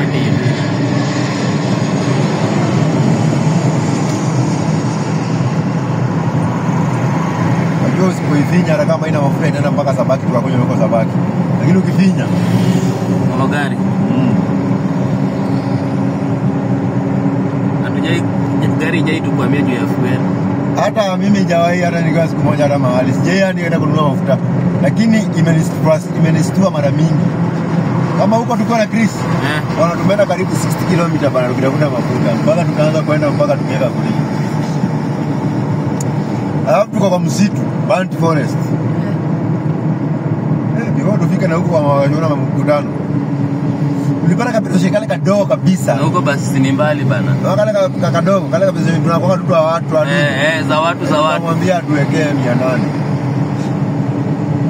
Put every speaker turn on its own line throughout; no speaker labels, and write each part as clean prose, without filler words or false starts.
nini.
Unajua usipoifinya hata kama ina mafuta inaenda mpaka Sabaki tukakunywa huko Sabaki. Lakini ukifinya
Kwa gari. Gari jai tu kuhamia juu ya fuel.
Hata mimi jawahi hata nikiwa siku moja hata mahali sijai hadi kwenda kununua mafuta, lakini imenistua mara mingi. Kama huko tuko na Chris tumeenda karibu 60 km bana tukitafuta mafuta mpaka tukaanza kwenda mpaka tukaweka kuli. Alafu tuko kwa msitu Banti Forest. Ndio tufika na huko kwa mawajiona mkutano. Ulipata kabisa kale kadogo kabisa.
Na huko basi ni mbali bana.
Kale kadogo, kale kabisa tunakuwa tu watu
za watu.
Tunamwambia tuwekee 800.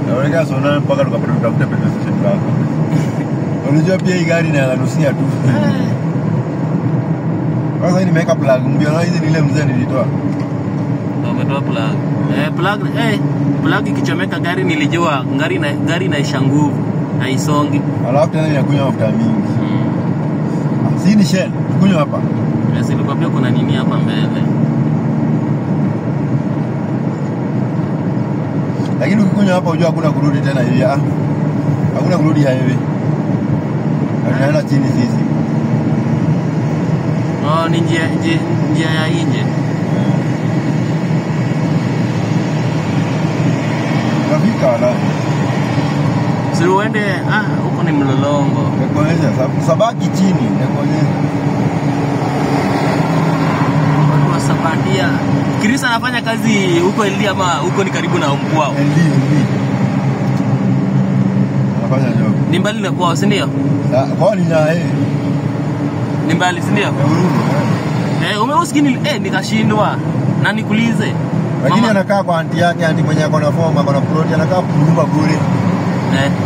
Naweka sona mpaka tukapata tutafuta petrol station yako. Unajua pia hii gari inanusia tu. Sasa hii nimeweka plug mpya na hizi ni ile mzee nilitoa.
Umetoa plug. Plug ikichomeka gari nilijua gari inaisha nguvu, haisongi.
Alafu tena inakunywa mafuta mingi. Si ni Shell, tukunywa hapa.
Yes, nilikwambia kuna nini hapa mbele.
Lakini ukikunywa hapa unajua hakuna kurudi tena hivi. Hakuna kurudi hivi. Tunaenda chini sisi.
Ni njia ya nje.
Rafika wala.
Si uende huko ni mlolongo.
Nikuonyesha Sabaki chini, nikuonyesha.
Watu wa Sabatia. Chris anafanya kazi huko LD ama huko ni karibu na mkwao?
LD. Anafanya job.
Ni mbali na kwao, si ndio?
Kwao ni
ni mbali, si ndio? Umeusikini nikashindwa. Na nikuulize.
Lakini anakaa kwa anti yake, anti mwenye ako na form, ako na plot, anakaa nyumba bure.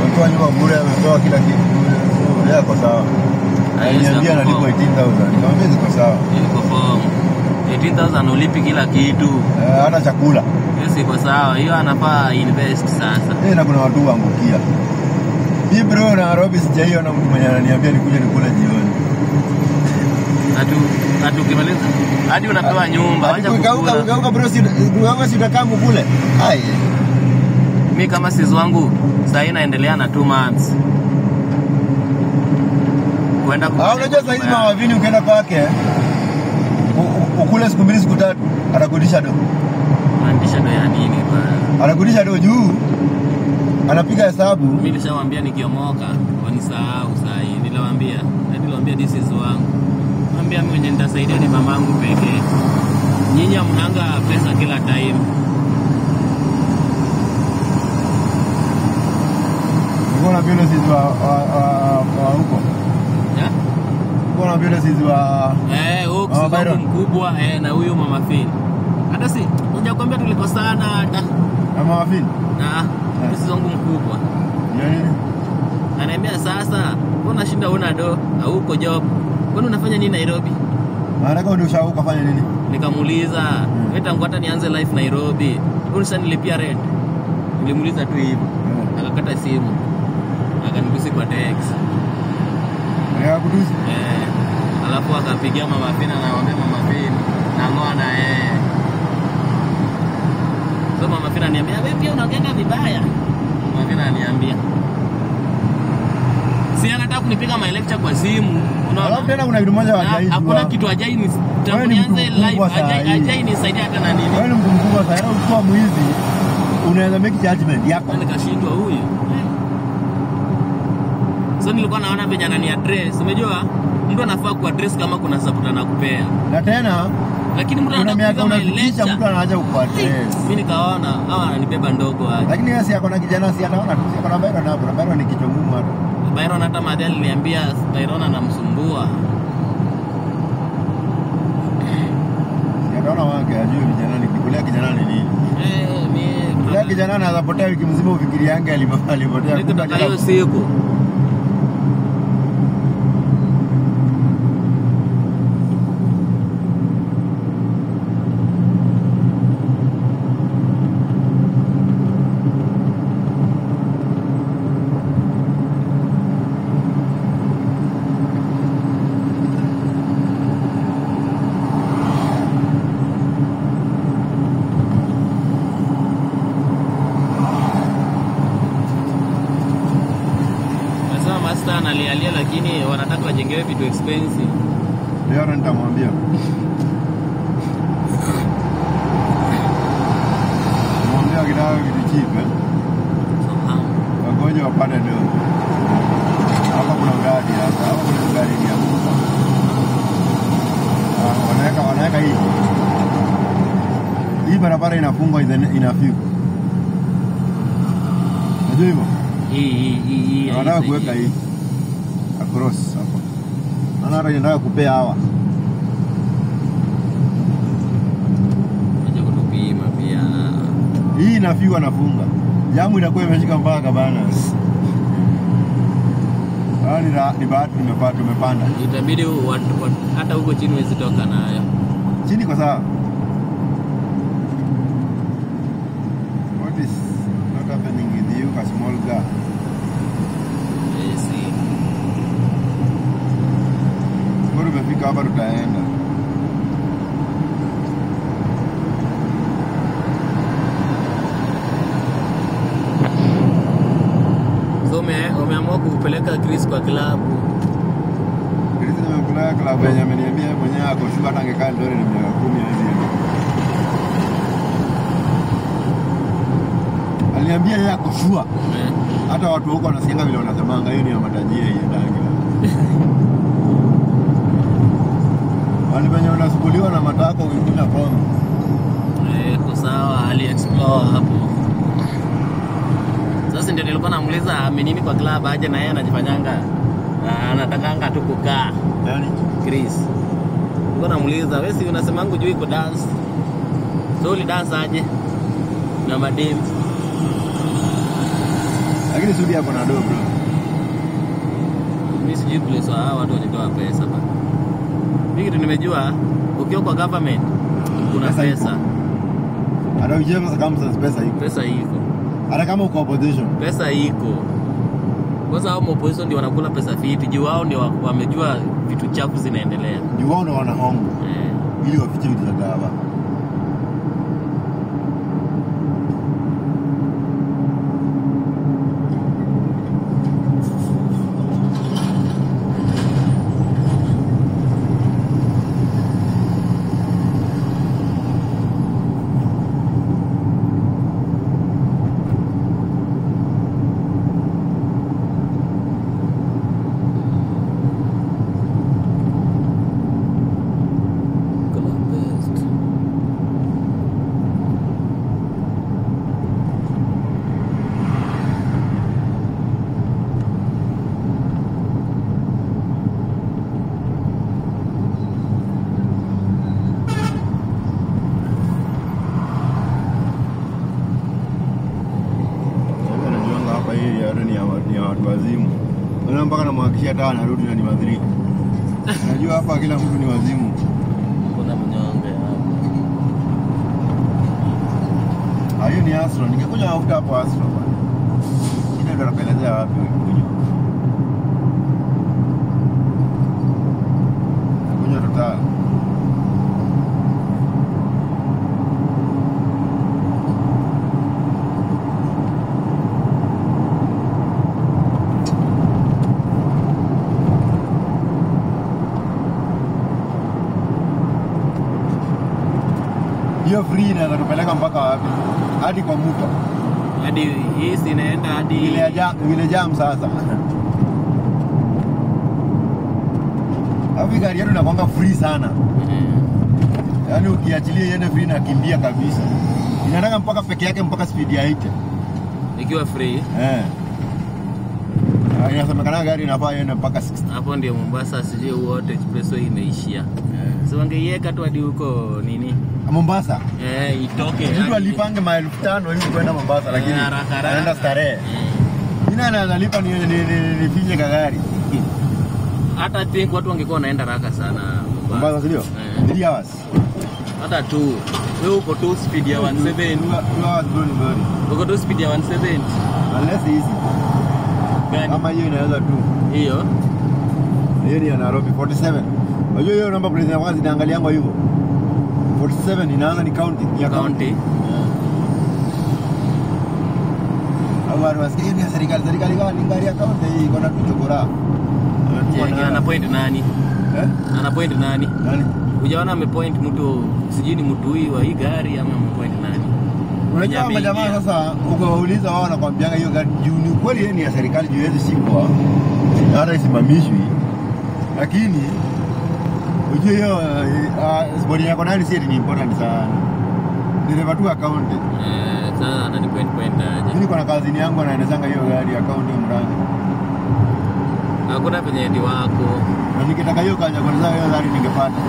Ametoa nyumba bure, ametoa kila kitu bure. So, yako sawa. Niambia analipo 18,000. Niambia ziko sawa.
Iko form. 18,000 ulipi kila kitu.
Hata chakula.
Yes, iko sawa. Hiyo anafaa invest sasa.
Na kuna watu waangukia. Hii bro na Nairobi sijaiona mtu mwenye ananiambia nikuje nikule jioni.
Hatu kimaliza. Hadi unapewa nyumba.
Acha kukauka bro, si utakaa mkule. Mimi
kama sizi wangu sasa inaendelea na 2 months. Kwenda
unajua sasa hizi mawavini ukienda kwake ukule siku 2 siku 3 anakurudisha do.
Anarudisha do ya nini bwana?
Anakurudisha do juu. Anapiga hesabu.
Mimi nilishawaambia nikiomoka wanisahau saa hii. Niliwaambia this is wangu. Mwambia mwenye nitasaidia ni mamangu pekee. Nyinyi mnanga pesa kila time.
Unaona vile sisi wa huko. Unaona vile sisi wa
huko mkubwa na huyo mama Fini. Hata si unjakwambia tulikosana hata.
Na mama Fini?
Sisi wangu mkubwa.
Nini?
Ananiambia sasa, unashinda una do au uko job. Kwani unafanya nini Nairobi?
Maana kama ndio ukafanya nini?
Nikamuuliza, wewe tangu hata nianze life Nairobi, unasema nilipia rent. Nilimuuliza tu hivyo. Akakata simu. Akanigusi kwa text.
Kudusi?
Alafu akapigia mama Fina na anamwambia mama Fina nangoa na So mama Fina ananiambia, "Wewe pia unaongea vibaya." Mama Fina ananiambia, si anataka kunipiga my lecture kwa simu.
Alafu tena kuna kitu moja hajai.
Hakuna kitu hajai ni tangu nianze live hajai nisaidia hata na nini.
Wewe ni mtu mkubwa sana, ukikuwa mwizi unaweza make judgment yako.
Nikashindwa huyu. So nilikuwa naona venye anani address. Umejua mtu anafaa ku address kama kuna support anakupea.
Na tena
lakini mtu anataka
unafikisha mtu anaanza kukuaddress.
Mimi nikaona ananibeba ndogo aje.
Lakini yeye si akona kijana, si anaona tu, si akona Byron hapo. Na Byron ni kichwa ngumu hata.
Byron hata madhali aliniambia Byron anamsumbua.
Anaona wake ajue vijana ni kulea kijana ni nini.
Mimi
kulea kijana anaweza potea wiki mzima ufikiri yange alipotea.
Nikutoka hiyo siku. Pastor analialia lakini wanataka wajengewe vitu expensive.
Leo nitamwambia. Mwambia kidogo kitu cheap eh. Wagonjwa wapate ndio. Hapa kuna gari hapa. Hapa kuna gari ya Musa. Wanaweka hii. Hii barabara inafungwa inafiku. Unajua hivyo?
Hii.
Wanataka kuweka hii. Across hapa. Ana anataka kupea hawa.
Aje kutupima pia.
Hii inafiwa nafunga. Jamu inakuwa imeshika mpaka bana. Ni bahati tumepanda.
Itabidi hata huko chini wezi toka nayo.
Chini kwa sawa. What is not happening with you, a small girl?
Yes.
Bado tumefika hapa tutaenda.
So umeamua kupeleka Chris kwa klabu.
Chris nimempeleka klabu yenye ameniambia mwenyewe ako sure hata angekaa Eldoret ni miaka 10 hivi. Aliambia yeye ako sure. Hata watu huko wanasikia vile wanasemanga hiyo ni ya matajiri hiyo ndangi. Wale wenye wanasukuliwa na matako wengine from.
Kwa sawa ali-explore hapo. Sasa ndio nilikuwa namuuliza amenini kwa club aje na yeye anajifanyanga anatakanga tu kukaa.
Yaani
Chris. Nilikuwa namuuliza wewe si unasemangu juu iko dance. So uli dance aje? Na madem.
lakini Sudi hapo na dogo.
Mimi sijui kule sawa watu wanatoa pesa bana. Mimi kitu nimejua ukiwa kwa government kuna pesa.
Hata ukiwa circumstance pesa iko.
Pesa iko.
Hata kama uko opposition
pesa iko. Kwanza hao opposition ndio wanakula pesa fiti. Juu wao ndio wamejua vitu chafu zinaendelea.
Juu wao ndio wanahongo. Ili wafiche vitu za dawa. Ni watu wazimu. Wala mpaka namhakikishia hata anarudi na ni madhiri. Najua hapa kila mtu ni wazimu.
Kuna mnyonge hapa.
Hiyo ni Astro. Ningekuja mafuta hapo Astro bwana. Ina ndo napelezea wapi kunywa. Kunywa total. Hiyo free inaweza tupeleka mpaka wapi? Hadi kwa Muto.
Hadi hii inaenda hadi
ile jam sasa. Hapo gari yetu inakuanga free sana. Yaani ukiachilia iende free na kimbia kabisa. Inataka mpaka peke yake mpaka speed ya 80.
Ikiwa free.
Inasemekana gari inafaa iende mpaka 60.
Hapo ndio Mombasa sije wote expressway imeishia. So wangeiweka tu hadi huko nini?
Mombasa.
Itoke.
Mtu alipange maelfu 5 hivi kwenda Mombasa lakini anaenda starehe. Ina analipa ni finye gari.
Hata think watu wangekuwa wanaenda haraka sana
Mombasa sio? 3 hours.
Hata 2. Wewe uko tu speed ya 17.
2 hours going very.
Uko tu speed ya 17.
Unless easy.
Gani?
Kama hiyo inaweza tu.
Hiyo
ni ya Nairobi 47. Unajua hiyo namba plate inakuwa zinaangalia yangu hivyo. 47 inaanza ni county ya
county.
Au watu wasikie ni serikali gani ngari account hii iko na tuchokora.
Ana point nani? Ana point nani?
Nani?
Hujaona amepoint mtu sijui ni mtu huyu wa hii gari ama amepoint nani?
Unajua majamaa sasa ukawauliza wao wanakuambia hiyo gari juu ni kweli yeye ni ya serikali juu yeye shikwa. Hata isimamishwi. Lakini ujue hiyo bodi yako nani si ni important sana. Dereva tu account.
Sasa ana point aje.
Mimi niko na kazini yangu anaendesanga hiyo gari account ya mranga.
Hakuna penye ndi wako.
Na nikitaka hiyo kaja kwa sababu hiyo gari ningepata.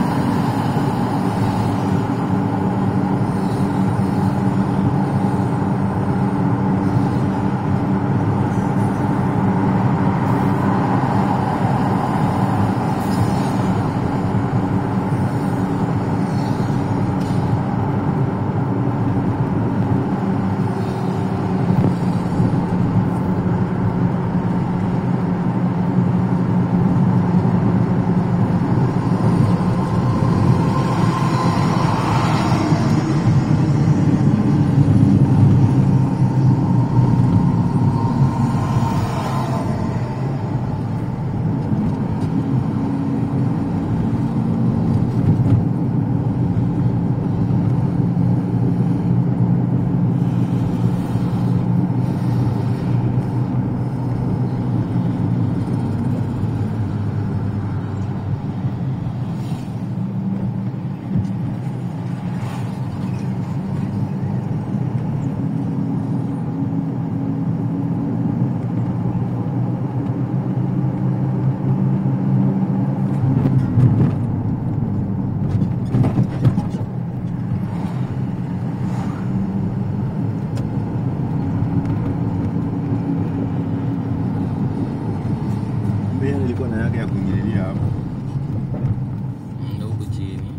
Nilikuwa na yake ya kuingililia hapo.
Ndio huko chini.